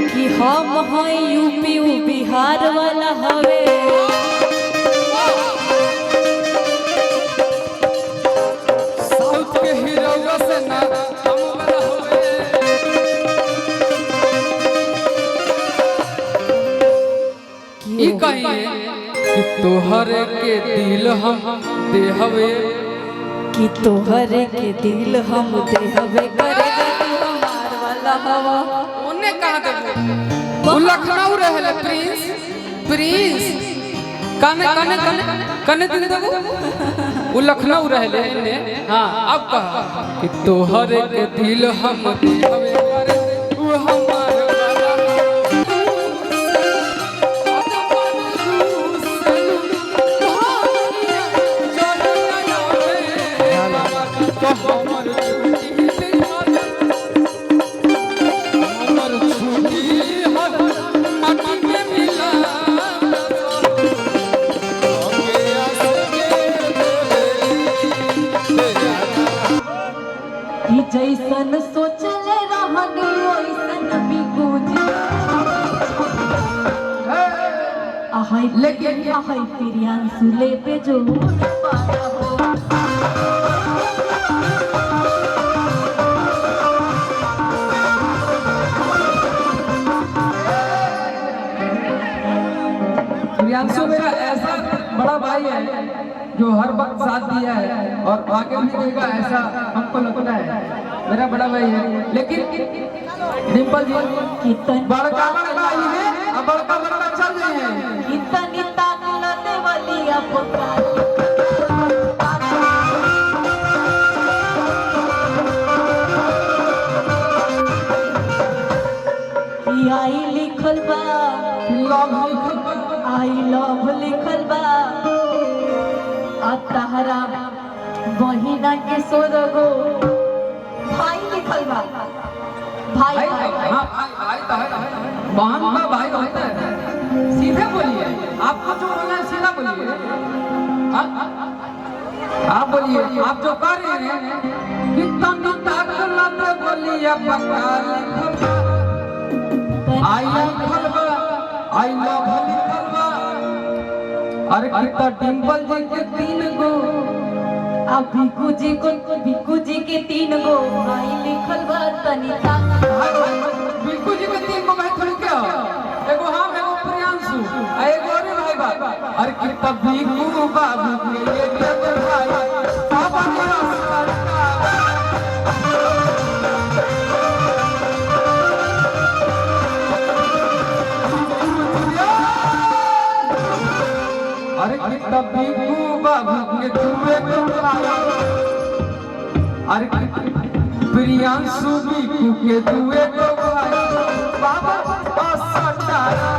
कि हम हैं यूपी बिहार वाला हवे। साउथ के हीरो से ना हम वाला हवे। ई कहिए कि तोहर के दिल हम देहवे, कि तोहरे के दिल हम देहवे करेगा तू हमार वाला हवा। ओने कहां देबो? उ लखनऊ रहले प्रिंस प्रिंस कने कने कने कने दिन देबो? उ लखनऊ रहले ने। हां अब कहा कि तोहर के दिल हम देहवे करे तू हमार जैसन सोचले रहनी ओइसन भी गुज आहै लेकिन आहै प्रियांशु ले पे जो पाया हो। प्रियांशु मेरा ऐसा बड़ा भाई है जो हर वक्त साथ दिया है और आगे भी देगा, ऐसा हमको लगता है। मेरा बड़ा भाई है, लेकिन डिंपल जी बड़का बड़का ही है और बड़का बड़का चल रहे हैं। कितनी ताकत वाली अपना आई लिखल बा, आई लव लिखल बा, तहरा बहिना के सोरगो भाई लिखल बा। भाई भाई तो है, बहन का भाई होता है। सीधे बोलिए, आपको जो बोलना है सीधा बोलिए। आप बोलिए, आप जो कर रहे हैं कितना ताकत बोलिए। आई लिखल बा, आई लव लिखल बा, अरे कितना डिंपल जी के 3 गो, अब भिक्कू जी के 3 गो भाई लिखल बा। तनिता भिक्कू जी के 3 गो भाई थोड़ी क्या? एगो हम, एगो प्रियांशु, एगो और भाई बा। अरे कितना भिक्कू बाबू के ये भाई सब मेरा कितना भिक्कू बाबू के तुए को आया। अरे प्रियांशु भिक्कू के तुए को आया। बाबा असटारा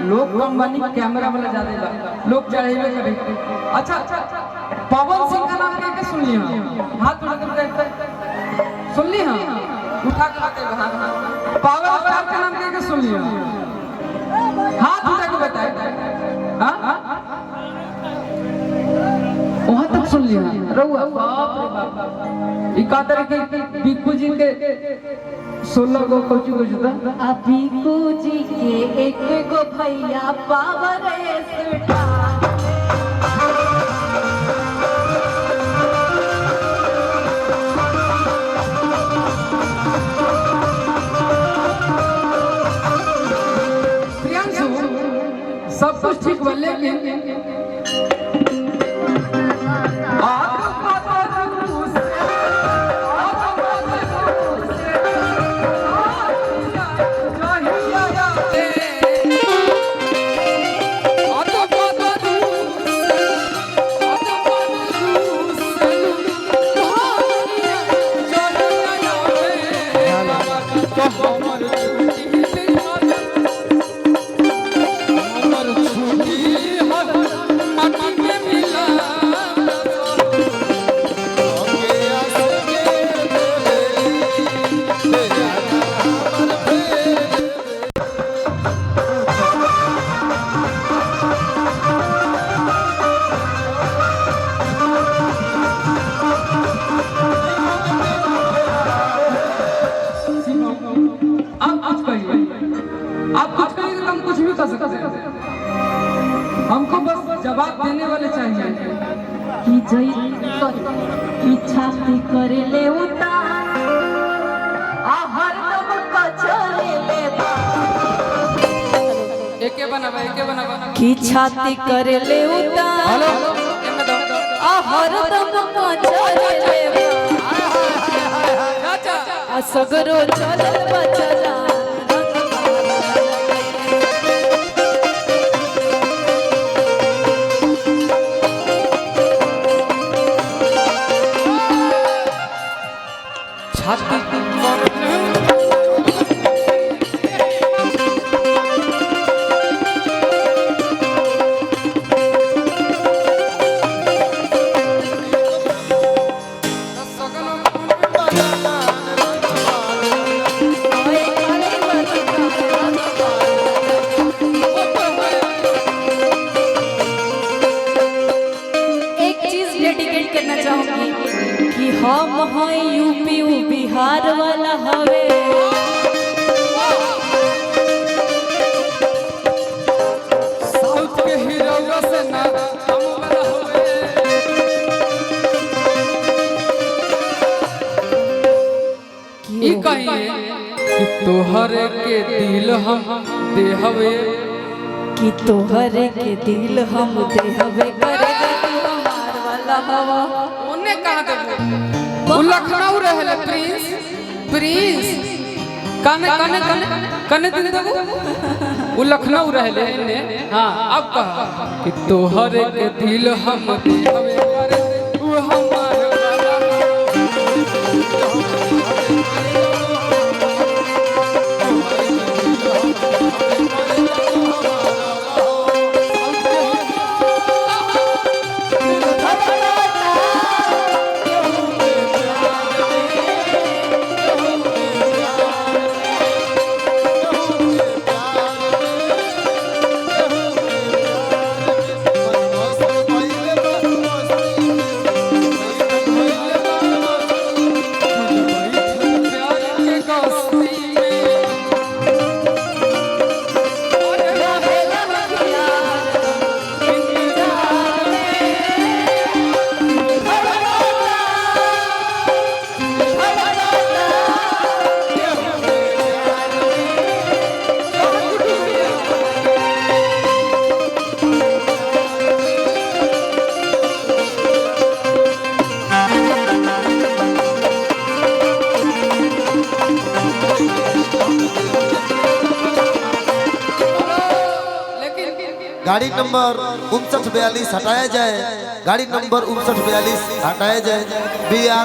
लोग कम बनी, कैमरा वाला ज्यादा है, लोग चढ़ेबे करे। अच्छा पवन सिंह का नाम क्या सुन लिया? हाथ उठा के बताइए, सुन लिया? उठा के बताइए। पावर स्टार का नाम क्या सुन लिया? हाथ उठा के बताइए। वहां तक सुन लिया? रहुआ बाप रे बाप। इकादर के भिक्कू जी के 16 गो कोची को जुदा। भिक्कू जी के 1 गो भैया पावर स्टार। सब कुछ ठीक बा, लेकिन कि छाती करे ले उतार हर दम कचरे ले एके बनावा कि छाती करे ले उतार हेलो हर दम कचरे ले चाचा सगरो चलल बचला छाती कि हम हैं यूपी बिहार वाला हवे साउथ के हीरो से ना हम वाला होवे ई कहिए कि तोहरे के दिल हम देहवे कि तोहरे के दिल हम देहवे करेगा तू हमार वाला हवा ओने कहां देबो वो लखनऊ रहले प्रिंस कने दिन देबो वो लखनऊ रहले ने हां अब कह कि तोहरे के दिल हम देहवे करे तू हमार गाड़ी नंबर 5942 हटाया जाए, गाड़ी नंबर 5942 हटाया जाए। BR